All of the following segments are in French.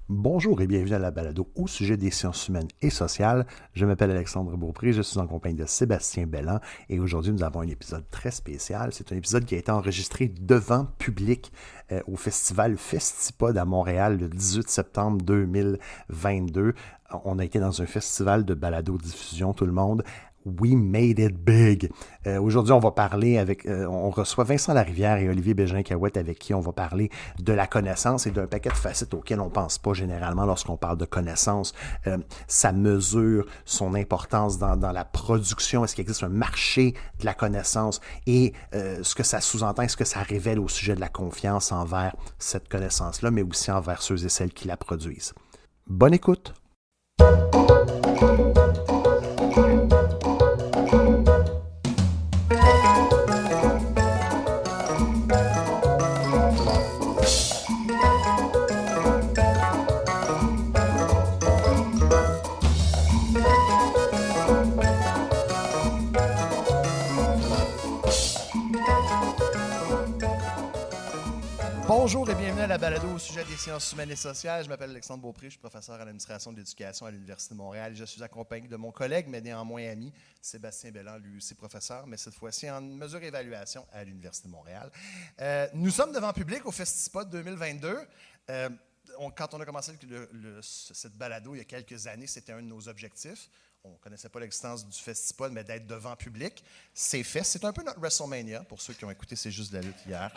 Bonjour et bienvenue à la balado au sujet des sciences humaines et sociales. Je m'appelle Alexandre Beaupré, je suis en compagnie de Sébastien Belland et aujourd'hui nous avons un épisode très spécial. C'est un épisode qui a été enregistré devant public au festival Festipod à Montréal le 18 septembre 2022. On a été dans un festival de balado-diffusion, tout le monde. We made it big. Aujourd'hui, on va parler on reçoit Vincent Larivière et Olivier Bégin-Cahouette avec qui on va parler de la connaissance et d'un paquet de facettes auxquelles on ne pense pas généralement lorsqu'on parle de connaissance. Sa mesure, son importance dans la production, est-ce qu'il existe un marché de la connaissance et ce que ça sous-entend, ce que ça révèle au sujet de la confiance envers cette connaissance-là, mais aussi envers ceux et celles qui la produisent. Bonne écoute! Bonjour et bienvenue à la balado au sujet des sciences humaines et sociales. Je m'appelle Alexandre Beaupré, je suis professeur à l'administration de l'éducation à l'Université de Montréal et je suis accompagné de mon collègue, mais néanmoins ami, Sébastien Belland, lui aussi professeur, mais cette fois-ci en mesure évaluation à l'Université de Montréal. Nous sommes devant public au Festipod 2022. Quand on a commencé cette balado il y a quelques années, c'était un de nos objectifs. On ne connaissait pas l'existence du Festipod, mais d'être devant public, c'est fait. C'est un peu notre WrestleMania, pour ceux qui ont écouté C'est juste de la lutte hier.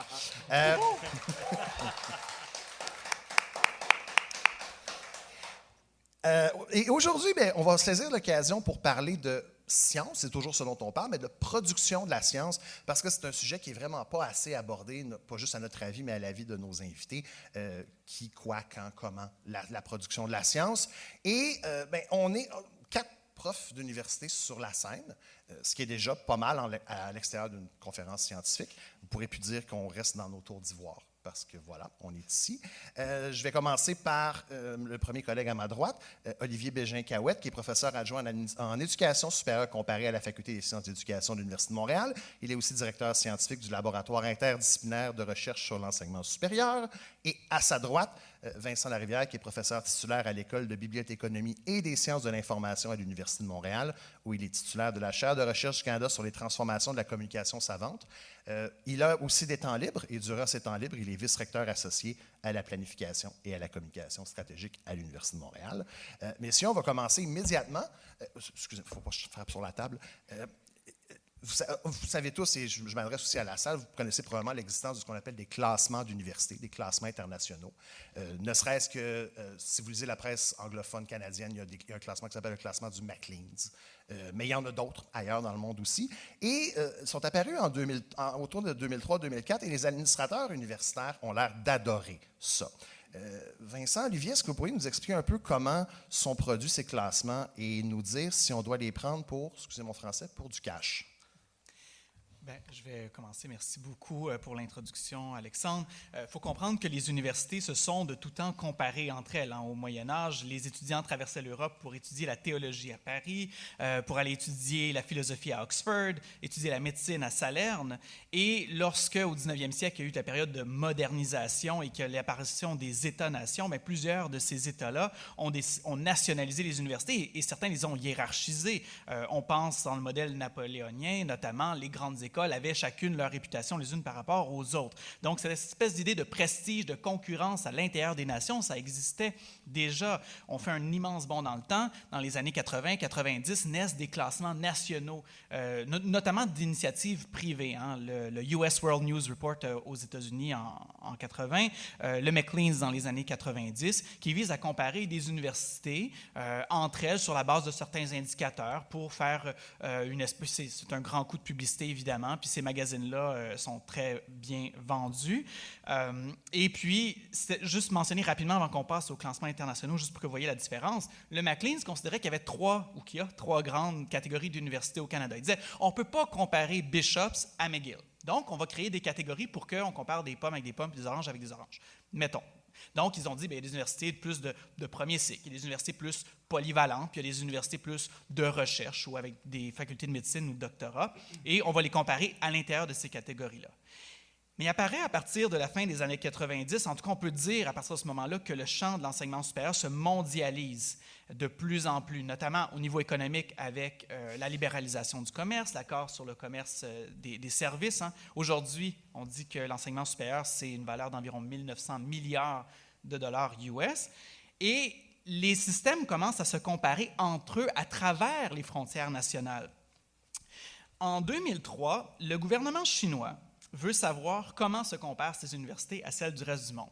Et aujourd'hui, on va saisir l'occasion pour parler de science, c'est toujours ce dont on parle, mais de production de la science, parce que c'est un sujet qui n'est vraiment pas assez abordé, pas juste à notre avis, mais à l'avis de nos invités, qui, quoi, quand, comment, la production de la science. Et on est quatre profs d'université sur la scène, ce qui est déjà pas mal à l'extérieur d'une conférence scientifique. Vous ne pourrez plus dire qu'on reste dans nos tours d'ivoire, parce que voilà, on est ici. Je vais commencer par le premier collègue à ma droite, Olivier Bégin-Cahouette, qui est professeur adjoint en éducation supérieure comparée à la Faculté des sciences d'éducation de l'Université de Montréal. Il est aussi directeur scientifique du laboratoire interdisciplinaire de recherche sur l'enseignement supérieur. Et à sa droite, Vincent Larivière, qui est professeur titulaire à l'École de bibliothéconomie et des sciences de l'information à l'Université de Montréal, où il est titulaire de la chaire de recherche du Canada sur les transformations de la communication savante. Il a aussi des temps libres et durant ces temps libres, il est vice-recteur associé à la planification et à la communication stratégique à l'Université de Montréal. Messieurs, on va commencer immédiatement. Excusez-moi, il ne faut pas que je frappe sur la table. Vous savez tous, et je m'adresse aussi à la salle, vous connaissez probablement l'existence de ce qu'on appelle des classements d'université, des classements internationaux. Ne serait-ce que, si vous lisez la presse anglophone canadienne, il y a un classement qui s'appelle le classement du Maclean's. Mais il y en a d'autres ailleurs dans le monde aussi. Et sont apparus autour de 2003-2004 et les administrateurs universitaires ont l'air d'adorer ça. Vincent, Olivier, est-ce que vous pourriez nous expliquer un peu comment sont produits ces classements et nous dire si on doit les prendre pour, excusez mon français, pour du cash? Je vais commencer. Merci beaucoup pour l'introduction, Alexandre. Il faut comprendre que les universités se sont de tout temps comparées entre elles. Au Moyen Âge, les étudiants traversaient l'Europe pour étudier la théologie à Paris, pour aller étudier la philosophie à Oxford, étudier la médecine à Salerne. Et lorsque, au 19e siècle, il y a eu la période de modernisation et que l'apparition des États-nations, plusieurs de ces États-là ont nationalisé les universités et certains les ont hiérarchisées. On pense dans le modèle napoléonien, notamment les grandes écoles avaient chacune leur réputation les unes par rapport aux autres. Donc, cette espèce d'idée de prestige, de concurrence à l'intérieur des nations, ça existait déjà. On fait un immense bond dans le temps. Dans les années 80-90, naissent des classements nationaux, notamment d'initiatives privées. Le US World News Report aux États-Unis en 80, le Maclean's dans les années 90, qui vise à comparer des universités entre elles sur la base de certains indicateurs pour faire une espèce... C'est un grand coup de publicité, évidemment, puis ces magazines-là sont très bien vendus. Et puis, juste mentionner rapidement avant qu'on passe aux classements internationaux, juste pour que vous voyez la différence, le Maclean's considérait qu'il y avait trois grandes catégories d'universités au Canada. Il disait, on ne peut pas comparer Bishops à McGill. Donc, on va créer des catégories pour qu'on compare des pommes avec des pommes et des oranges avec des oranges. Mettons. Donc, ils ont dit, il y a des universités plus de premier cycle, il y a des universités plus polyvalentes, puis il y a des universités plus de recherche ou avec des facultés de médecine ou de doctorat, et on va les comparer à l'intérieur de ces catégories-là. Mais il apparaît à partir de la fin des années 90, en tout cas on peut dire à partir de ce moment-là que le champ de l'enseignement supérieur se mondialise de plus en plus, notamment au niveau économique avec la libéralisation du commerce, l'accord sur le commerce des services. Aujourd'hui, on dit que l'enseignement supérieur, c'est une valeur d'environ 1 900 milliards de dollars US. Et les systèmes commencent à se comparer entre eux à travers les frontières nationales. En 2003, le gouvernement chinois veut savoir comment se comparent ces universités à celles du reste du monde.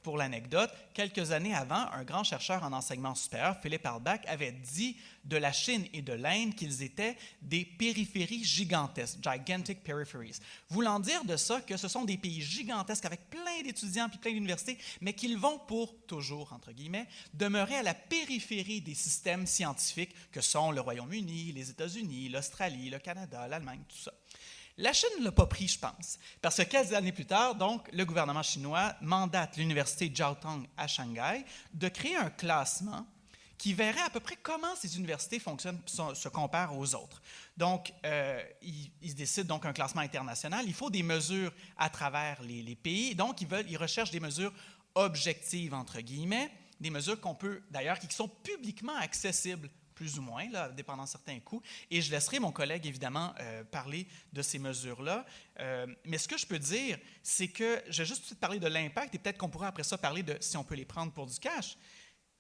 Pour l'anecdote, quelques années avant, un grand chercheur en enseignement supérieur, Philippe Halbach, avait dit de la Chine et de l'Inde qu'ils étaient des périphéries gigantesques, gigantic peripheries, voulant dire de ça que ce sont des pays gigantesques avec plein d'étudiants puis plein d'universités, mais qu'ils vont pour toujours, entre guillemets, demeurer à la périphérie des systèmes scientifiques que sont le Royaume-Uni, les États-Unis, l'Australie, le Canada, l'Allemagne, tout ça. La Chine ne l'a pas pris, je pense, parce que quelques années plus tard, donc, le gouvernement chinois mandate l'université Jiaotong à Shanghai de créer un classement qui verrait à peu près comment ces universités fonctionnent, se comparent aux autres. Donc, ils se décident donc un classement international. Il faut des mesures à travers les pays. Donc, ils recherchent des mesures objectives, entre guillemets, des mesures qu'on peut, d'ailleurs, qui sont publiquement accessibles, plus ou moins, là, dépendant de certains coûts. Et je laisserai mon collègue, évidemment, parler de ces mesures-là. Mais ce que je peux dire, c'est que je vais juste parler de l'impact et peut-être qu'on pourra après ça parler de si on peut les prendre pour du cash.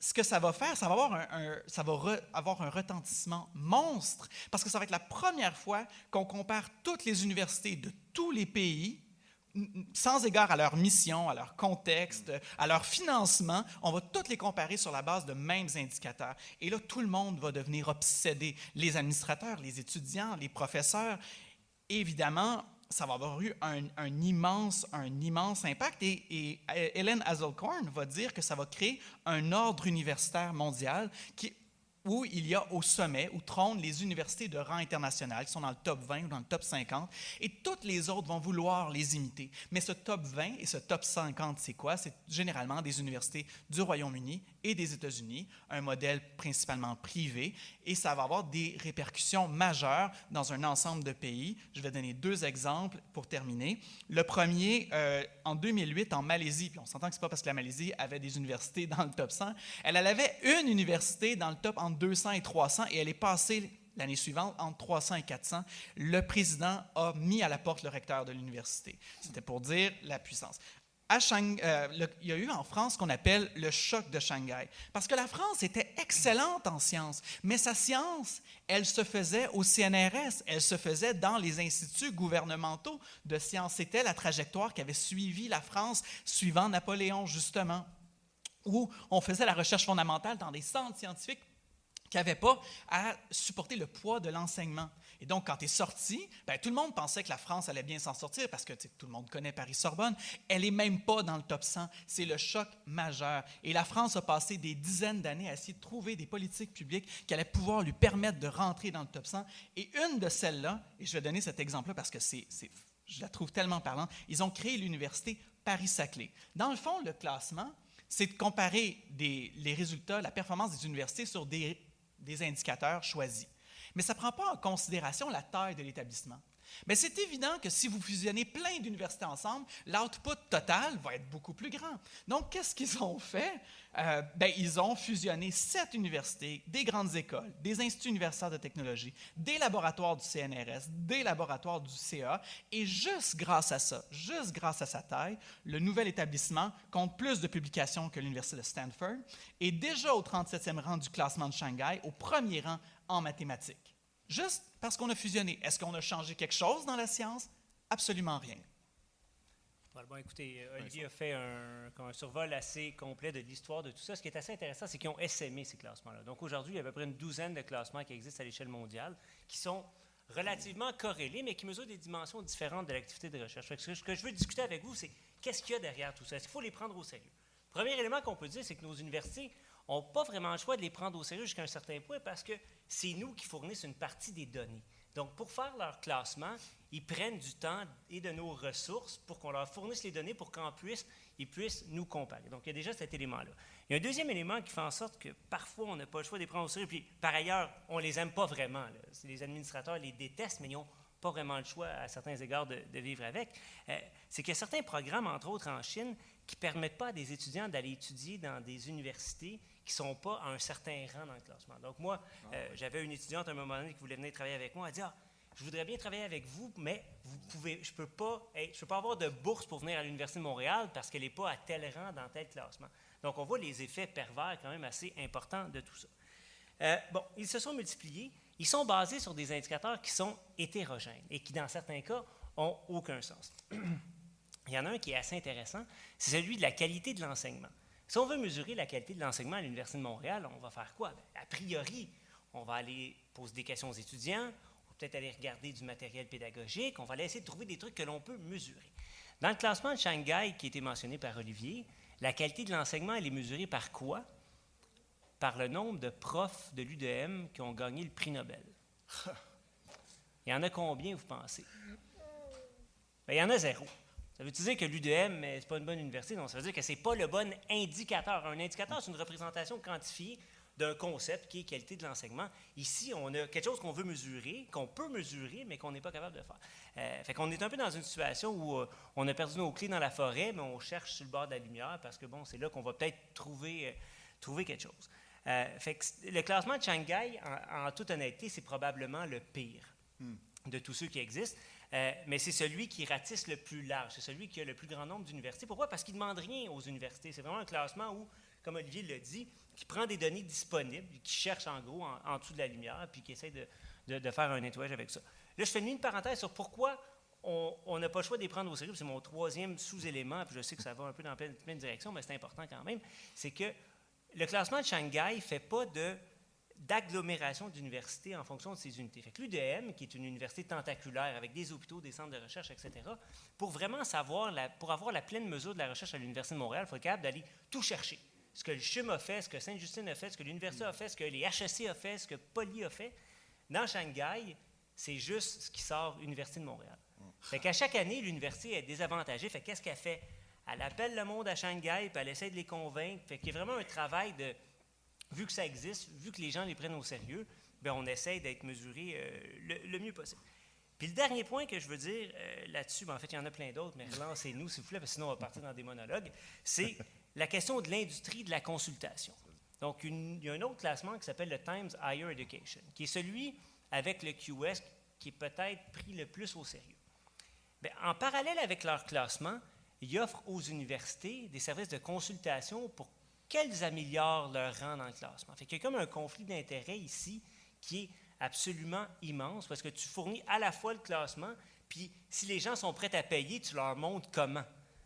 Ce que ça va faire, ça va avoir un retentissement monstre parce que ça va être la première fois qu'on compare toutes les universités de tous les pays sans égard à leur mission, à leur contexte, à leur financement, on va toutes les comparer sur la base de mêmes indicateurs. Et là, tout le monde va devenir obsédé. Les administrateurs, les étudiants, les professeurs. Et évidemment, ça va avoir eu un immense impact. Et Helen Hazelcorn va dire que ça va créer un ordre universitaire mondial où il y a au sommet, où trônent les universités de rang international, qui sont dans le top 20 ou dans le top 50, et toutes les autres vont vouloir les imiter. Mais ce top 20 et ce top 50, c'est quoi? C'est généralement des universités du Royaume-Uni et des États-Unis, un modèle principalement privé, et ça va avoir des répercussions majeures dans un ensemble de pays. Je vais donner 2 exemples pour terminer. Le premier, en 2008, en Malaisie, puis on s'entend que ce n'est pas parce que la Malaisie avait des universités dans le top 100, elle avait une université dans le top entre 200 et 300, et elle est passée l'année suivante entre 300 et 400. Le président a mis à la porte le recteur de l'université. C'était pour dire la puissance. Il y a eu en France ce qu'on appelle le choc de Shanghai, parce que la France était excellente en sciences, mais sa science, elle se faisait au CNRS, elle se faisait dans les instituts gouvernementaux de sciences. C'était la trajectoire qu'avait suivi la France suivant Napoléon, justement, où on faisait la recherche fondamentale dans des centres scientifiques qui n'avaient pas à supporter le poids de l'enseignement. Et donc, quand tu es sorti, tout le monde pensait que la France allait bien s'en sortir parce que tout le monde connaît Paris-Sorbonne. Elle n'est même pas dans le top 100. C'est le choc majeur. Et la France a passé des dizaines d'années à essayer de trouver des politiques publiques qui allaient pouvoir lui permettre de rentrer dans le top 100. Et une de celles-là, et je vais donner cet exemple-là parce que je la trouve tellement parlante, ils ont créé l'université Paris-Saclay. Dans le fond, le classement, c'est de comparer les résultats, la performance des universités sur des indicateurs choisis. Mais ça ne prend pas en considération la taille de l'établissement. Mais c'est évident que si vous fusionnez plein d'universités ensemble, l'output total va être beaucoup plus grand. Donc, qu'est-ce qu'ils ont fait? Ils ont fusionné 7 universités, des grandes écoles, des instituts universitaires de technologie, des laboratoires du CNRS, des laboratoires du CA, et juste grâce à ça, juste grâce à sa taille, le nouvel établissement compte plus de publications que l'Université de Stanford, et déjà au 37e rang du classement de Shanghai, au premier rang en mathématiques. Juste parce qu'on a fusionné. Est-ce qu'on a changé quelque chose dans la science? Absolument rien. Bon, écoutez, Olivier a fait un survol assez complet de l'histoire de tout ça. Ce qui est assez intéressant, c'est qu'ils ont essaimé ces classements-là. Donc aujourd'hui, il y a à peu près une douzaine de classements qui existent à l'échelle mondiale, qui sont relativement corrélés, mais qui mesurent des dimensions différentes de l'activité de recherche. Ce que je veux discuter avec vous, c'est qu'est-ce qu'il y a derrière tout ça? Est-ce qu'il faut les prendre au sérieux? Premier élément qu'on peut dire, c'est que nos universités n'ont pas vraiment le choix de les prendre au sérieux jusqu'à un certain point parce que c'est nous qui fournissons une partie des données. Donc, pour faire leur classement, ils prennent du temps et de nos ressources pour qu'on leur fournisse les données pour qu'ils puissent nous comparer. Donc, il y a déjà cet élément-là. Il y a un deuxième élément qui fait en sorte que parfois, on n'a pas le choix de les prendre au sérieux. Puis, par ailleurs, on ne les aime pas vraiment. Les administrateurs les détestent, mais ils n'ont pas vraiment le choix à certains égards de vivre avec, c'est qu'il y a certains programmes, entre autres en Chine, qui ne permettent pas à des étudiants d'aller étudier dans des universités qui ne sont pas à un certain rang dans le classement. Donc moi, j'avais une étudiante à un moment donné qui voulait venir travailler avec moi. Elle dit « je voudrais bien travailler avec vous, mais je ne peux pas avoir de bourse pour venir à l'Université de Montréal parce qu'elle n'est pas à tel rang dans tel classement. » Donc on voit les effets pervers quand même assez importants de tout ça. Ils se sont multipliés. Ils sont basés sur des indicateurs qui sont hétérogènes et qui, dans certains cas, n'ont aucun sens. Il y en a un qui est assez intéressant, c'est celui de la qualité de l'enseignement. Si on veut mesurer la qualité de l'enseignement à l'Université de Montréal, on va faire quoi? Bien, a priori, on va aller poser des questions aux étudiants, on va peut-être aller regarder du matériel pédagogique, on va aller essayer de trouver des trucs que l'on peut mesurer. Dans le classement de Shanghai qui a été mentionné par Olivier, la qualité de l'enseignement, elle est mesurée par quoi? Par le nombre de profs de l'UDM qui ont gagné le prix Nobel. Il y en a combien, vous pensez? Bien, il y en a 0. Ça veut dire que l'UDM, ce n'est pas une bonne université? Non, ça veut dire que ce n'est pas le bon indicateur. Un indicateur, c'est une représentation quantifiée d'un concept qui est qualité de l'enseignement. Ici, on a quelque chose qu'on veut mesurer, qu'on peut mesurer, mais qu'on n'est pas capable de faire. Fait qu'on est un peu dans une situation où on a perdu nos clés dans la forêt, mais on cherche sur le bord de la lumière parce que, c'est là qu'on va peut-être trouver quelque chose. Fait que le classement de Shanghai, en toute honnêteté, c'est probablement le pire de tous ceux qui existent. Mais c'est celui qui ratisse le plus large, c'est celui qui a le plus grand nombre d'universités. Pourquoi? Parce qu'il ne demande rien aux universités. C'est vraiment un classement où, comme Olivier l'a dit, qui prend des données disponibles, qui cherche en gros en dessous de la lumière, puis qui essaie de faire un nettoyage avec ça. Là, je fais une parenthèse sur pourquoi on n'a pas le choix de les prendre au sérieux. C'est mon troisième sous-élément, puis je sais que ça va un peu dans plein de directions, mais c'est important quand même. C'est que le classement de Shanghai ne fait pas d'agglomération d'universités en fonction de ses unités. Fait que l'UDM, qui est une université tentaculaire avec des hôpitaux, des centres de recherche, etc., pour vraiment pour avoir la pleine mesure de la recherche à l'Université de Montréal, il faut être capable d'aller tout chercher. Ce que le CHUM a fait, ce que Sainte-Justine a fait, ce que l'Université a fait, ce que les HEC a fait, ce que Poly a fait. Dans Shanghai, c'est juste ce qui sort Université de Montréal. Fait qu'à chaque année, l'université est désavantagée. Fait qu'est-ce qu'elle fait? Elle appelle le monde à Shanghai, puis elle essaie de les convaincre. Fait qu'il y a vraiment un travail de... Vu que ça existe, vu que les gens les prennent au sérieux, bien, on essaie d'être mesuré le mieux possible. Puis le dernier point que je veux dire là-dessus, en fait, il y en a plein d'autres, mais relancez-nous, s'il vous plaît, parce que sinon on va partir dans des monologues, c'est la question de l'industrie de la consultation. Donc, il y a un autre classement qui s'appelle le Times Higher Education, qui est celui avec le QS qui est peut-être pris le plus au sérieux. Bien, en parallèle avec leur classement, ils offrent aux universités des services de consultation pour qu'elles améliorent leur rang dans le classement. Fait qu'il y a comme un conflit d'intérêts ici qui est absolument immense parce que tu fournis à la fois le classement, puis si les gens sont prêts à payer, tu leur montres comment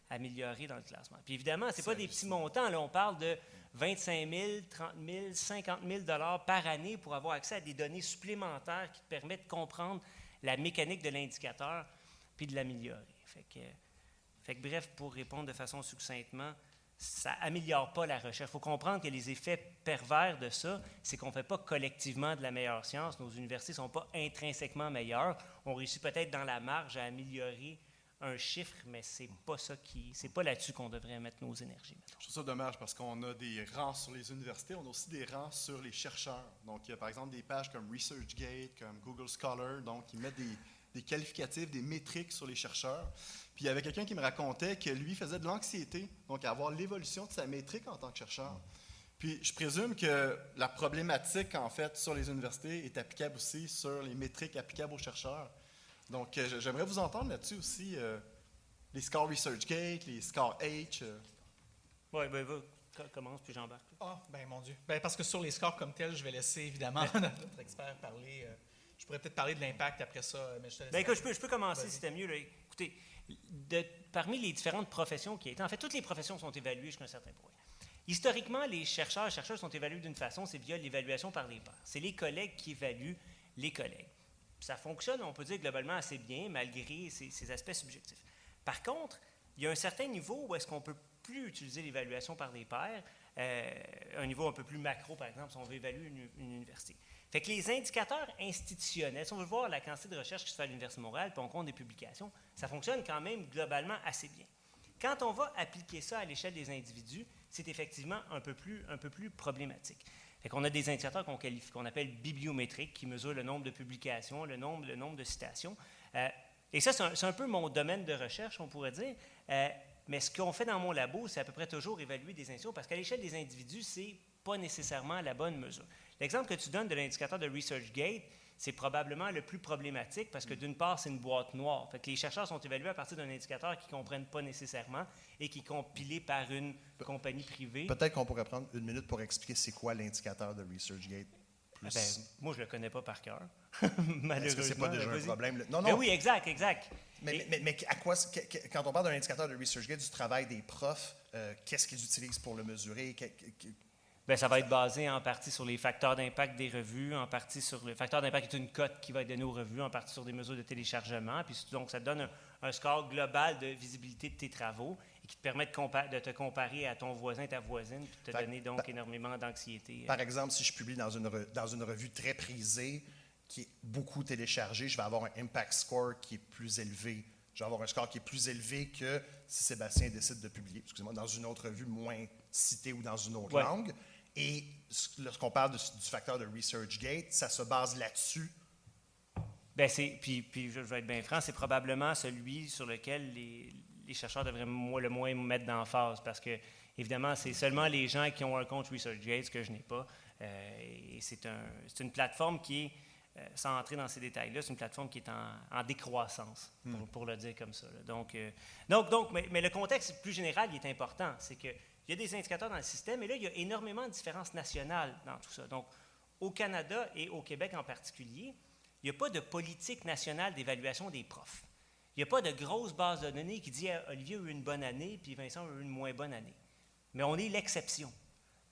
améliorer dans le classement. Puis évidemment, ce n'est pas des petits montants. Là, on parle de 25 000, 30 000, 50 000 $ par année pour avoir accès à des données supplémentaires qui te permettent de comprendre la mécanique de l'indicateur puis de l'améliorer. Fait que bref, pour répondre de façon succinctement, ça n'améliore pas la recherche. Il faut comprendre que les effets pervers de ça, c'est qu'on ne fait pas collectivement de la meilleure science. Nos universités ne sont pas intrinsèquement meilleures. On réussit peut-être dans la marge à améliorer un chiffre, mais c'est pas là-dessus qu'on devrait mettre nos énergies. Mettons. Je trouve ça dommage parce qu'on a des rangs sur les universités, on a aussi des rangs sur les chercheurs. Donc, il y a par exemple des pages comme ResearchGate, comme Google Scholar, donc ils mettent des qualificatifs, des métriques sur les chercheurs. Puis il y avait quelqu'un qui me racontait que lui faisait de l'anxiété, donc à avoir l'évolution de sa métrique en tant que chercheur. Puis je présume que la problématique, en fait, sur les universités est applicable aussi sur les métriques applicables aux chercheurs. Donc j'aimerais vous entendre là-dessus aussi, les scores ResearchGate, les scores H. Oui, commence, puis j'embarque. Ah, bien, mon Dieu. Ben, parce que sur les scores comme tels, je vais laisser évidemment notre expert parler. Je pourrais peut-être parler de l'impact après ça, mais je te laisse. Bien, écoute, je peux commencer si c'était mieux. Là. Écoutez, parmi les différentes professions qui étaient, en fait, toutes les professions sont évaluées jusqu'à un certain point. Historiquement, les chercheurs et chercheuses sont évalués d'une façon, c'est via l'évaluation par les pairs. C'est les collègues qui évaluent les collègues. Ça fonctionne, on peut dire, globalement assez bien, malgré ces aspects subjectifs. Par contre, il y a un certain niveau où est-ce qu'on ne peut plus utiliser l'évaluation par les pairs, un niveau un peu plus macro, par exemple, si on veut évaluer une université. Fait que les indicateurs institutionnels, si on veut voir la quantité de recherche qui se fait à l'Université de Montréal, puis on compte des publications, ça fonctionne quand même globalement assez bien. Quand on va appliquer ça à l'échelle des individus, c'est effectivement un peu plus problématique. Fait qu'on a des indicateurs qu'on appelle bibliométriques, qui mesurent le nombre de publications, le nombre de citations. Et ça, c'est un peu mon domaine de recherche, on pourrait dire. Mais ce qu'on fait dans mon labo, c'est à peu près toujours évaluer des institutions, parce qu'à l'échelle des individus, c'est pas nécessairement la bonne mesure. L'exemple que tu donnes de l'indicateur de ResearchGate, c'est probablement le plus problématique parce que d'une part, c'est une boîte noire. Fait que les chercheurs sont évalués à partir d'un indicateur qu'ils ne comprennent pas nécessairement et qui est compilé par une compagnie privée. Peut-être qu'on pourrait prendre une minute pour expliquer c'est quoi l'indicateur de ResearchGate. Ben, moi, je ne le connais pas par cœur, malheureusement. Est-ce que ce n'est pas déjà un problème? Non, Ben oui, exact. Mais à quoi, quand on parle d'un indicateur de ResearchGate du travail des profs, qu'est-ce qu'ils utilisent pour le mesurer? Bien, ça va être basé en partie sur les facteurs d'impact des revues, en partie sur le facteur d'impact qui est une cote qui va être donnée aux revues, en partie sur des mesures de téléchargement. Puis donc, ça te donne un score global de visibilité de tes travaux et qui te permet de te comparer à ton voisin, ta voisine, puis de te donner donc énormément d'anxiété. Par exemple, si je publie dans une revue très prisée, qui est beaucoup téléchargée, je vais avoir un impact score qui est plus élevé. Je vais avoir un score qui est plus élevé que si Sébastien décide de publier, excusez-moi, dans une autre revue moins citée ou dans une autre langue. Et lorsqu'on parle du facteur de ResearchGate, ça se base là-dessus. Bien, puis je vais être bien franc, c'est probablement celui sur lequel les chercheurs devraient le moins mettre d'emphase parce que, évidemment, c'est seulement les gens qui ont un compte ResearchGate, ce que je n'ai pas. Et c'est une plateforme qui est, sans entrer dans ces détails-là, c'est une plateforme qui est en décroissance, pour le dire comme ça. Mais le contexte plus général, il est important. C'est que il y a des indicateurs dans le système, et là, il y a énormément de différences nationales dans tout ça. Donc, au Canada et au Québec en particulier, il n'y a pas de politique nationale d'évaluation des profs. Il n'y a pas de grosse base de données qui dit Olivier a eu une bonne année, puis Vincent a eu une moins bonne année. Mais on est l'exception.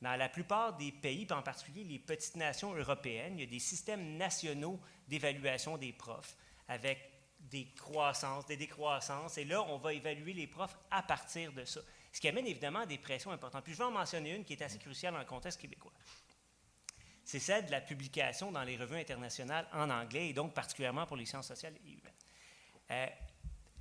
Dans la plupart des pays, puis en particulier les petites nations européennes, il y a des systèmes nationaux d'évaluation des profs avec des croissances, des décroissances, et là, on va évaluer les profs à partir de ça. Ce qui amène évidemment des pressions importantes. Puis je vais en mentionner une qui est assez cruciale dans le contexte québécois. C'est celle de la publication dans les revues internationales en anglais, et donc particulièrement pour les sciences sociales et humaines.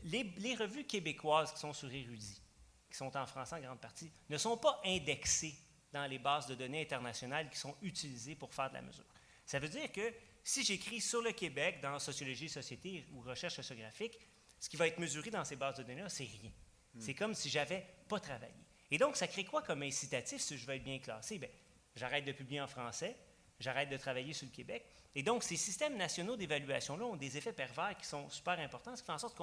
Les revues québécoises qui sont sur Érudit, qui sont en français en grande partie, ne sont pas indexées dans les bases de données internationales qui sont utilisées pour faire de la mesure. Ça veut dire que si j'écris sur le Québec dans Sociologie et Société ou Recherche sociographique, ce qui va être mesuré dans ces bases de données-là, c'est rien. C'est comme si je n'avais pas travaillé. Et donc, ça crée quoi comme incitatif si je veux être bien classé? Bien, j'arrête de publier en français, j'arrête de travailler sur le Québec. Et donc, ces systèmes nationaux d'évaluation-là ont des effets pervers qui sont super importants, ce qui fait en sorte que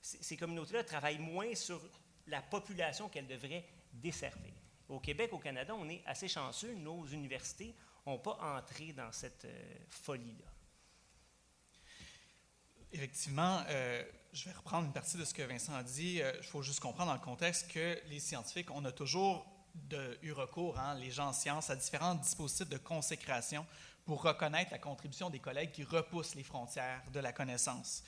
ces communautés-là travaillent moins sur la population qu'elles devraient desservir. Au Québec, au Canada, on est assez chanceux. Nos universités n'ont pas entré dans cette folie-là. Effectivement, je vais reprendre une partie de ce que Vincent a dit. Il faut juste comprendre dans le contexte que les scientifiques, on a toujours eu recours, les gens en sciences, à différents dispositifs de consécration pour reconnaître la contribution des collègues qui repoussent les frontières de la connaissance.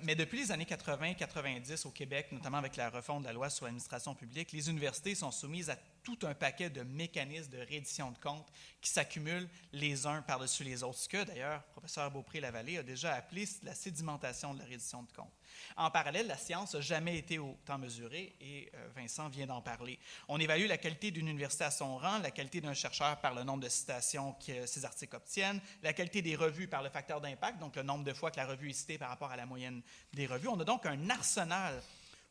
Mais depuis les années 80-90 au Québec, notamment avec la refonte de la loi sur l'administration publique, les universités sont soumises à tout un paquet de mécanismes de reddition de comptes qui s'accumulent les uns par-dessus les autres, ce que d'ailleurs le professeur Beaupré-Lavallée a déjà appelé la sédimentation de la reddition de comptes. En parallèle, la science n'a jamais été autant mesurée et Vincent vient d'en parler. On évalue la qualité d'une université à son rang, la qualité d'un chercheur par le nombre de citations que ses articles obtiennent, la qualité des revues par le facteur d'impact, donc le nombre de fois que la revue est citée par rapport à la moyenne des revues. On a donc un arsenal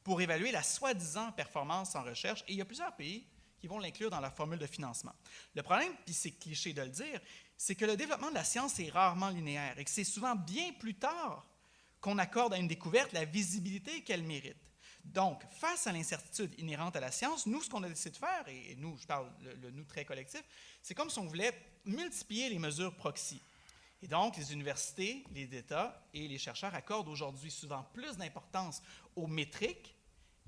pour évaluer la soi-disant performance en recherche et il y a plusieurs pays qui vont l'inclure dans leur formule de financement. Le problème, puis c'est cliché de le dire, c'est que le développement de la science est rarement linéaire et que c'est souvent bien plus tard qu'on accorde à une découverte la visibilité qu'elle mérite. Donc, face à l'incertitude inhérente à la science, nous, ce qu'on a décidé de faire, et nous, je parle le nous très collectif, c'est comme si on voulait multiplier les mesures proxy. Et donc, les universités, les États et les chercheurs accordent aujourd'hui souvent plus d'importance aux métriques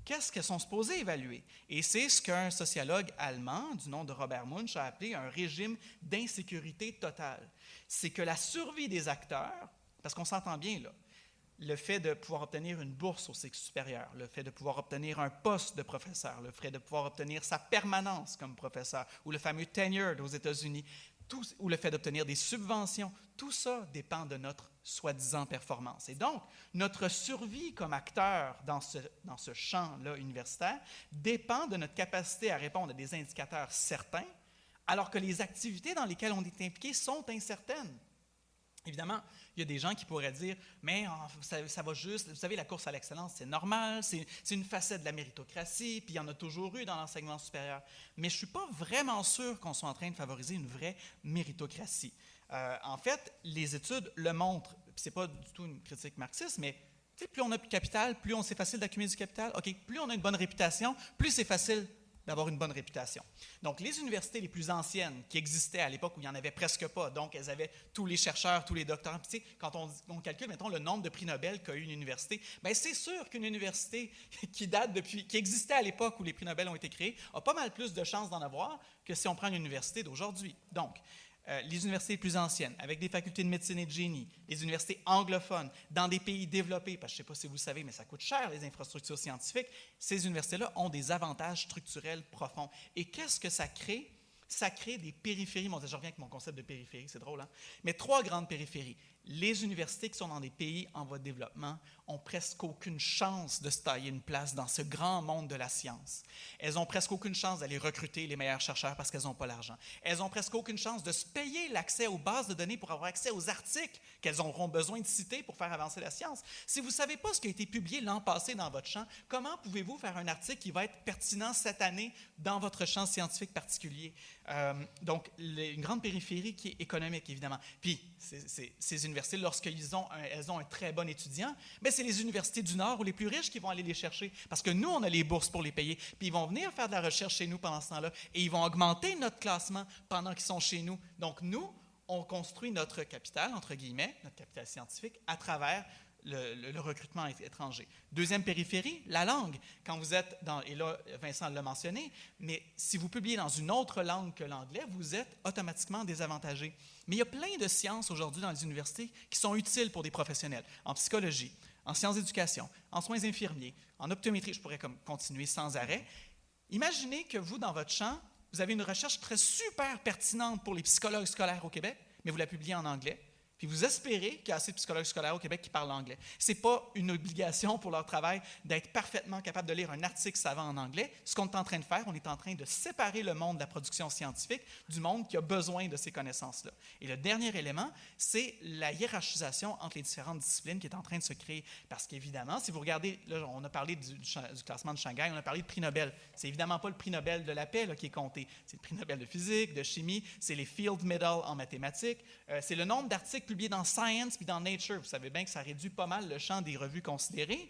qu'est-ce qu'elles sont supposées évaluer. Et c'est ce qu'un sociologue allemand du nom de Robert Munch a appelé un régime d'insécurité totale. C'est que la survie des acteurs, parce qu'on s'entend bien là, le fait de pouvoir obtenir une bourse au cycle supérieur, le fait de pouvoir obtenir un poste de professeur, le fait de pouvoir obtenir sa permanence comme professeur, ou le fameux tenure aux États-Unis, ou le fait d'obtenir des subventions, tout ça dépend de notre soi-disant performance. Et donc, notre survie comme acteur dans ce champ-là universitaire dépend de notre capacité à répondre à des indicateurs certains, alors que les activités dans lesquelles on est impliqué sont incertaines. Évidemment, il y a des gens qui pourraient dire « Mais ça va juste, vous savez, la course à l'excellence, c'est normal, c'est une facette de la méritocratie, puis il y en a toujours eu dans l'enseignement supérieur. » Mais je ne suis pas vraiment sûr qu'on soit en train de favoriser une vraie méritocratie. En fait, les études le montrent, puis ce n'est pas du tout une critique marxiste, mais plus on a de capital, plus c'est facile d'accumuler du capital. OK, plus on a une bonne réputation, plus c'est facile d'avoir une bonne réputation. Donc, les universités les plus anciennes qui existaient à l'époque où il n'y en avait presque pas, donc elles avaient tous les chercheurs, tous les docteurs. Puis, tu sais, quand on calcule, mettons, le nombre de prix Nobel qu'a eu une université, bien, c'est sûr qu'une université qui existait à l'époque où les prix Nobel ont été créés, a pas mal plus de chances d'en avoir que si on prend une université d'aujourd'hui. Donc, les universités les plus anciennes, avec des facultés de médecine et de génie, les universités anglophones, dans des pays développés, parce que je ne sais pas si vous le savez, mais ça coûte cher, les infrastructures scientifiques, ces universités-là ont des avantages structurels profonds. Et qu'est-ce que ça crée? Ça crée des périphéries. Bon, je reviens avec mon concept de périphérie, c'est drôle, hein? Mais 3 grandes périphéries. Les universités qui sont dans des pays en voie de développement ont presque aucune chance de se tailler une place dans ce grand monde de la science. Elles ont presque aucune chance d'aller recruter les meilleurs chercheurs parce qu'elles n'ont pas l'argent. Elles ont presque aucune chance de se payer l'accès aux bases de données pour avoir accès aux articles qu'elles auront besoin de citer pour faire avancer la science. Si vous ne savez pas ce qui a été publié l'an passé dans votre champ, comment pouvez-vous faire un article qui va être pertinent cette année dans votre champ scientifique particulier? Donc, une grande périphérie qui est économique, évidemment. Puis, ces universités, lorsqu'elles ont un très bon étudiant, bien, c'est les universités du Nord ou les plus riches qui vont aller les chercher. Parce que nous, on a les bourses pour les payer. Puis, ils vont venir faire de la recherche chez nous pendant ce temps-là. Et ils vont augmenter notre classement pendant qu'ils sont chez nous. Donc, nous, on construit notre capital, entre guillemets, notre capital scientifique, à travers le recrutement étranger. Deuxième périphérie, la langue. Quand vous êtes dans, et là, Vincent l'a mentionné, mais si vous publiez dans une autre langue que l'anglais, vous êtes automatiquement désavantagé. Mais il y a plein de sciences aujourd'hui dans les universités qui sont utiles pour des professionnels, en psychologie, en sciences d'éducation, en soins infirmiers, en optométrie, je pourrais continuer sans arrêt. Imaginez que vous, dans votre champ, vous avez une recherche qui serait super pertinente pour les psychologues scolaires au Québec, mais vous la publiez en anglais. Puis vous espérez qu'il y a assez de psychologues scolaires au Québec qui parlent anglais. Ce n'est pas une obligation pour leur travail d'être parfaitement capable de lire un article savant en anglais. Ce qu'on est en train de faire, on est en train de séparer le monde de la production scientifique du monde qui a besoin de ces connaissances-là. Et le dernier élément, c'est la hiérarchisation entre les différentes disciplines qui est en train de se créer. Parce qu'évidemment, si vous regardez, là, on a parlé du classement de Shanghai, on a parlé de prix Nobel. C'est évidemment pas le prix Nobel de la paix là, qui est compté. C'est le prix Nobel de physique, de chimie, c'est les Field Medal en mathématiques, c'est le nombre d'articles publiés dans Science puis dans Nature. Vous savez bien que ça réduit pas mal le champ des revues considérées.